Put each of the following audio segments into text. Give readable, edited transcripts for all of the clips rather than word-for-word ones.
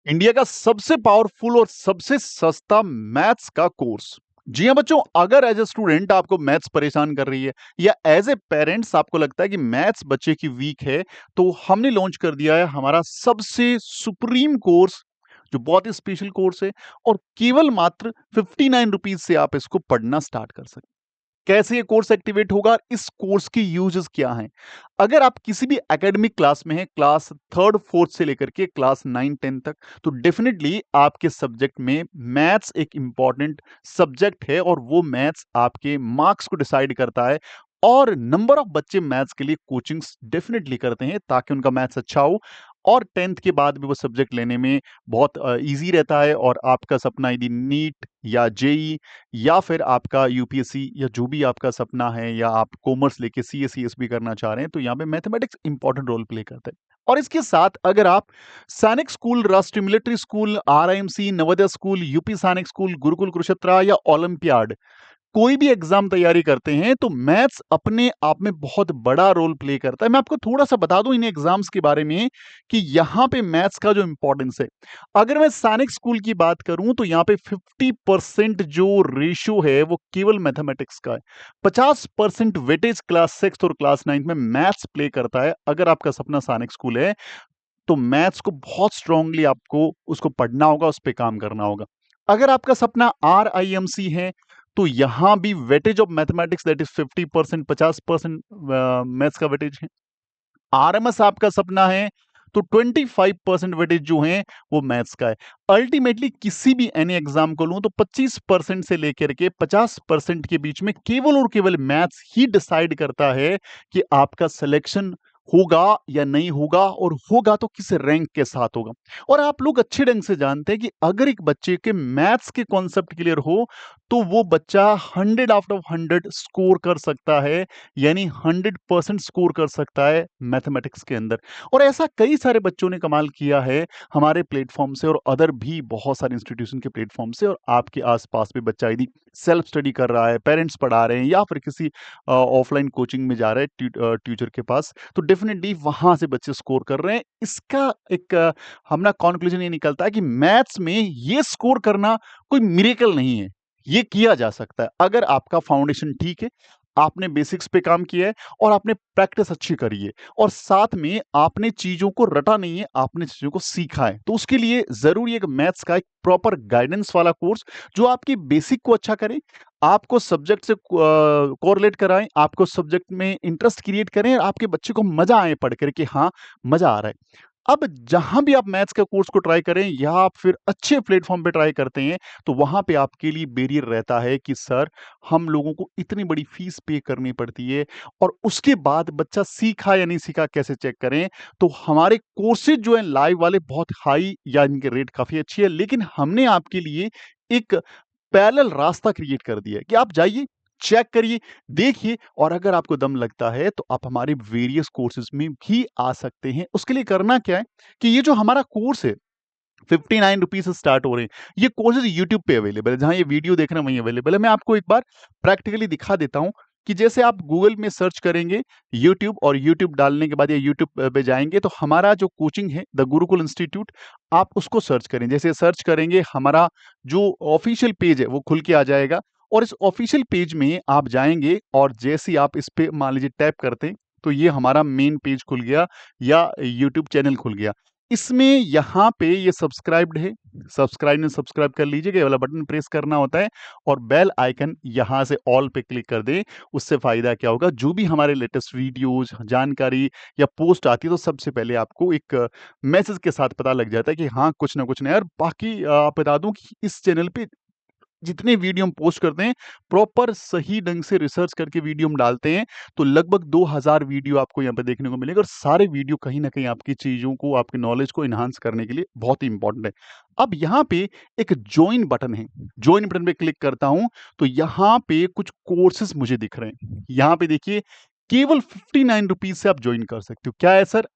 India का सबसे powerful और सबसे सस्ता मैथ्स का कोर्स। जी हाँ बच्चों, अगर एज ए स्टूडेंट आपको मैथ्स परेशान कर रही है या एज ए पेरेंट्स आपको लगता है कि मैथ्स बच्चे की वीक है, तो हमने लॉन्च कर दिया है हमारा सबसे सुप्रीम कोर्स, जो बहुत ही स्पेशल कोर्स है। और केवल मात्र 59 रुपीज से आप इसको पढ़ना स्टार्ट कर सकते हैं। कैसे ये कोर्स एक्टिवेट होगा, इस कोर्स की यूजेस क्या हैं? अगर आप किसी भी एकेडमिक क्लास में हैं, क्लास थर्ड फोर्थ से लेकर के क्लास 9 10 तक, तो डेफिनेटली आपके सब्जेक्ट में मैथ्स एक इंपॉर्टेंट सब्जेक्ट है और वो मैथ्स आपके मार्क्स को डिसाइड करता है। और नंबर ऑफ बच्चे मैथ्स के लिए कोचिंग्स डेफिनेटली करते हैं ताकि उनका मैथ्स अच्छा हो और 10th के बाद भी वो सब्जेक्ट लेने में बहुत इजी रहता है। और आपका सपना यदि नीट या जेई या फिर आपका यूपीएससी या जो भी आपका सपना है, या आप कॉमर्स लेके सीए सीएस भी करना चाह रहे हैं, तो यहाँ पे मैथमेटिक्स इंपॉर्टेंट रोल प्ले करता है। और इसके साथ अगर आप सैनिक स्कूल, राष्ट्रीय military school, RIMC, Navodaya school, UP सैनिक स्कूल, गुरुकुल कुरुक्षेत्र या ओलंपियाड कोई भी एग्जाम तैयारी करते हैं, तो मैथ्स अपने आप में बहुत बड़ा रोल प्ले करता है। मैं आपको थोड़ा सा बता दूं इन एग्जाम्स के बारे में कि यहाँ पे मैथ्स का जो इंपॉर्टेंस है। अगर मैं सैनिक स्कूल की बात करूं तो यहाँ पे 50% जो रेशियो है वो केवल मैथमेटिक्स का है। 50% वेटेज क्लास 6 और क्लास 9 में मैथ्स प्ले करता है। अगर आपका सपना सैनिक स्कूल है तो मैथ्स को बहुत स्ट्रांगली आपको उसको पढ़ना होगा, उस पर काम करना होगा। अगर आपका सपना आर आई एम सी है तो यहां भी weightage of mathematics that is 50%, 50% maths का वेटेज है। आरएमएस आपका सपना है तो 25% वेटेज जो है वो मैथ्स का है। अल्टीमेटली किसी भी एनी एग्जाम को लूं तो 25% से लेकर के 50% के बीच में केवल और केवल मैथ्स ही डिसाइड करता है कि आपका सिलेक्शन होगा या नहीं होगा, और होगा तो किस रैंक के साथ होगा। और आप लोग अच्छे ढंग से जानते हैं कि अगर एक बच्चे के मैथ्स के कॉन्सेप्ट क्लियर हो तो वो बच्चा 100 आउट ऑफ 100 स्कोर कर सकता है, यानी 100% स्कोर कर सकता है मैथमेटिक्स के अंदर। और ऐसा कई सारे बच्चों ने कमाल किया है हमारे प्लेटफॉर्म से और अदर भी बहुत सारे इंस्टीट्यूशन के प्लेटफॉर्म से। और आपके आसपास भी बच्चा यदि सेल्फ स्टडी कर रहा है, पेरेंट्स पढ़ा रहे हैं या फिर किसी ऑफलाइन कोचिंग में जा रहे हैं टीचर के पास, तो डेफिनेटली वहां से बच्चे स्कोर कर रहे हैं। इसका एक हमारा कॉन्क्लूजन ये निकलता है कि मैथ्स में ये स्कोर करना कोई मिरेकल नहीं है, ये किया जा सकता है अगर आपका फाउंडेशन ठीक है, आपने बेसिक्स पे काम किया है और आपने प्रैक्टिस अच्छी करी है, और साथ में आपने चीजों को रटा नहीं है, आपने चीजों को सीखा है। तो उसके लिए जरूरी है कि मैथ्स का एक प्रॉपर गाइडेंस वाला कोर्स जो आपकी बेसिक को अच्छा करे, आपको सब्जेक्ट से कोरिलेट कराएं, आपको सब्जेक्ट में इंटरेस्ट क्रिएट करें और आपके बच्चे को मजा आए पढ़ करके, हाँ मजा आ रहा है। अब जहां भी आप मैथ्स का कोर्स को ट्राई करें या आप फिर अच्छे प्लेटफॉर्म पे ट्राई करते हैं, तो वहां पे आपके लिए बैरियर रहता है कि सर हम लोगों को इतनी बड़ी फीस पे करनी पड़ती है, और उसके बाद बच्चा सीखा या नहीं सीखा कैसे चेक करें? तो हमारे कोर्सेज जो हैं लाइव वाले बहुत हाई, या इनके रेट काफ़ी अच्छी है, लेकिन हमने आपके लिए एक पैरेलल रास्ता क्रिएट कर दिया है कि आप जाइए, चेक करिए, देखिए, और अगर आपको दम लगता है तो आप हमारे वेरियस कोर्सेज में भी आ सकते हैं। उसके लिए करना क्या है कि ये जो हमारा कोर्स है 59 रुपीज से स्टार्ट हो रहे हैं। ये कोर्सेज यूट्यूब पे अवेलेबल है, जहां ये वीडियो देख रहे हैं वहीं अवेलेबल है। मैं आपको एक बार प्रैक्टिकली दिखा देता हूं कि जैसे आप गूगल में सर्च करेंगे यूट्यूब, और यूट्यूब डालने के बाद या यूट्यूब पे जाएंगे तो हमारा जो कोचिंग है द गुरुकुल इंस्टीट्यूट, आप उसको सर्च करें। जैसे सर्च करेंगे हमारा जो ऑफिशियल पेज है वो खुल के आ जाएगा, और इस ऑफिशियल पेज में आप जाएंगे और जैसे ही आप इस पे मान लीजिए टैप करते हैं तो ये हमारा मेन पेज खुल गया या यूट्यूब चैनल खुल गया। इसमें यहाँ पे ये सब्सक्राइब्ड है, सब्सक्राइब ने सब्सक्राइब कर लीजिएगा, ये वाला बटन प्रेस करना होता है और बेल आइकन यहाँ से ऑल पे क्लिक कर दें। उससे फायदा क्या होगा, जो भी हमारे लेटेस्ट वीडियोस, जानकारी या पोस्ट आती है तो सबसे पहले आपको एक मैसेज के साथ पता लग जाता है कि हाँ कुछ ना कुछ नया। और बाकी आप बता दूं कि इस चैनल पे जितने वीडियो हम पोस्ट करते हैं प्रॉपर सही ढंग से रिसर्च करके वीडियो हम डालते हैं, तो लगभग 2000 वीडियो आपको यहाँ पे देखने को मिलेगा, और सारे वीडियो कहीं ना कहीं आपकी चीजों को, आपके नॉलेज को इन्हांस करने के लिए बहुत ही इंपॉर्टेंट है। अब यहाँ पे एक ज्वाइन बटन है, ज्वाइन बटन पे क्लिक करता हूं तो यहाँ पे कुछ कोर्सेज मुझे दिख रहे हैं। यहाँ पे देखिए केवल 59 रुपीज से आप ज्वाइन कर सकते हो। क्या है सर?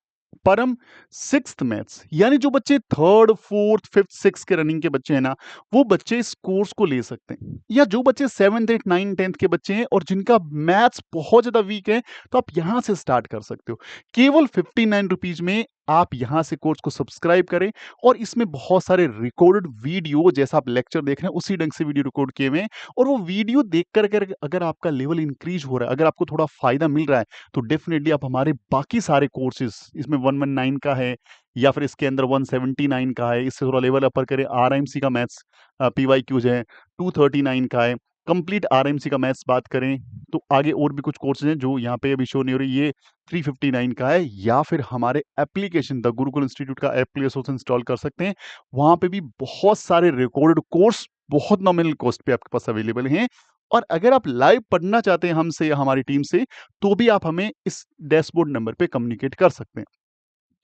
परम सिक्स्थ मैथ्स, यानी जो बच्चे थर्ड फोर्थ फिफ्थ सिक्स के रनिंग के बच्चे हैं ना, वो बच्चे इस कोर्स को ले सकते हैं। या जो बच्चे 7th 8th 9th 10th के बच्चे हैं और जिनका मैथ्स बहुत ज्यादा वीक है, तो आप यहां से स्टार्ट कर सकते हो। केवल 59 रुपीज में आप यहाँ से कोर्स को सब्सक्राइब करें और इसमें बहुत सारे रिकॉर्डेड वीडियो जैसा आप लेक्चर देख रहे हैं उसी ढंग से वीडियो रिकॉर्ड किए हुए हैं और वो वीडियो देख कर अगर आपका लेवल इंक्रीज हो रहा है, अगर आपको थोड़ा फायदा मिल रहा है, तो डेफिनेटली आप हमारे बाकी सारे कोर्सेज इसमें 119 का है या फिर इसके अंदर 179 का है, इससे थोड़ा लेवल अपर करें, आरएमसी का मैथ्स पीवाईक्यूज है, 239 का है, कंप्लीट आरएमसी का मैथ्स बात करें तो आगे और भी कुछ कोर्सेज हैं जो यहाँ पे अभी शो नहीं हो रही, ये 359 का है, या फिर हमारे एप्लीकेशन द गुरुकुल इंस्टीट्यूट का ऐप प्ले स्टोर से इंस्टॉल कर सकते हैं। वहां पे भी बहुत सारे रिकॉर्डेड कोर्स बहुत नॉमिनल कॉस्ट पे आपके पास अवेलेबल हैं। और अगर आप लाइव पढ़ना चाहते हैं हमसे या हमारी टीम से, तो भी आप हमें इस डैशबोर्ड नंबर पे कम्युनिकेट कर सकते हैं।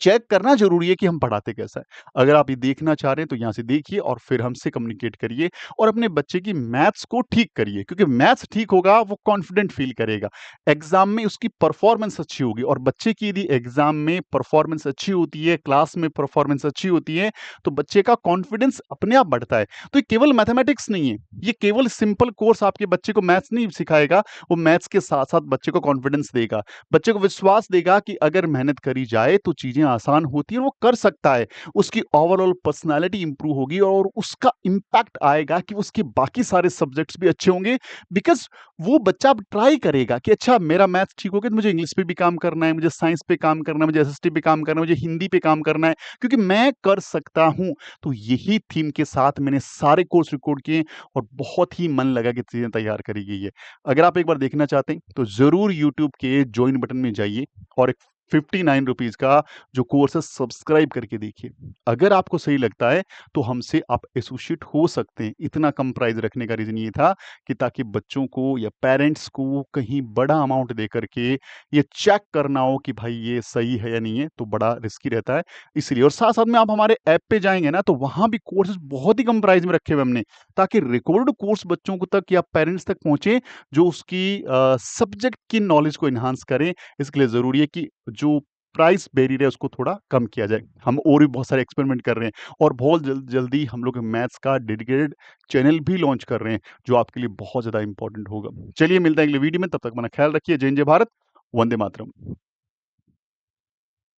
चेक करना ज़रूरी है कि हम पढ़ाते कैसा है। अगर आप ये देखना चाह रहे हैं तो यहाँ से देखिए और फिर हमसे कम्युनिकेट करिए और अपने बच्चे की मैथ्स को ठीक करिए, क्योंकि मैथ्स ठीक होगा वो कॉन्फिडेंट फ़ील करेगा। एग्ज़ाम में उसकी परफ़ॉर्मेंस अच्छी होगी और बच्चे की यदि एग्ज़ाम में परफ़ॉर्मेंस अच्छी होती है, क्लास में परफ़ॉर्मेंस अच्छी होती है, तो बच्चे का कॉन्फिडेंस अपने आप बढ़ता है। तो ये केवल मैथमेटिक्स नहीं है, ये केवल सिंपल कोर्स आपके बच्चे को मैथ्स नहीं सिखाएगा, वो मैथ्स के साथ-साथ बच्चे को कॉन्फिडेंस देगा। बच्चे को विश्वास देगा कि अगर मेहनत करी जाए तो चीज़ें आसान होती है और वो कर सकता है। उसकी ओवरऑल पर्सनैलिटी इंप्रूव होगी और उसका इम्पैक्ट आएगा कि उसके बाकी सारे सब्जेक्ट्स भी अच्छे होंगे, बिकॉज़ वो बच्चा अब ट्राई करेगा कि अच्छा मेरा मैथ्स ठीक हो गया तो मुझे इंग्लिश पे भी काम करना है, मुझे साइंस पे काम करना है, मुझे एसएसटी पे काम करना है, मुझे हिंदी पे काम करना है, क्योंकि मैं कर सकता हूँ। तो यही थीम के साथ मैंने सारे कोर्स रिकॉर्ड किए और बहुत ही मन लगा के चीज़ें तैयार करी गई है। अगर आप एक बार देखना चाहते हैं तो ज़रूर यूट्यूब के जॉइन बटन में जाइए और एक ₹59 का जो कोर्स है सब्सक्राइब करके देखिए। अगर आपको सही लगता है तो हमसे आप एसोसिएट हो सकते हैं। इतना कम प्राइस रखने का रीज़न ये था कि ताकि बच्चों को या पेरेंट्स को कहीं बड़ा अमाउंट दे करके ये चेक करना हो कि भाई ये सही है या नहीं है, तो बड़ा रिस्की रहता है इसलिए। और साथ-साथ में आप हमारे ऐप पे जाएँगे ना तो वहाँ भी कोर्सेज़ बहुत ही कम प्राइस में रखे हुए हमने, ताकि रिकॉर्ड कोर्स बच्चों को तक या पेरेंट्स तक पहुँचे जो उसकी सब्जेक्ट की नॉलेज को एनहांस करें। इसके लिए ज़रूरी है कि जो प्राइस बैरियर है उसको थोड़ा कम किया जाए। हम और भी बहुत सारे एक्सपेरिमेंट कर रहे हैं और बहुत जल्दी हम लोग मैथ्स का डेडिकेटेड चैनल भी लॉन्च कर रहे हैं, जो आपके लिए बहुत ज़्यादा इम्पोर्टेंट होगा। चलिए मिलते हैं अगली वीडियो में, तब तक अपना ख्याल रखिए। जय हिंद, जय भारत, वंदे मातरम।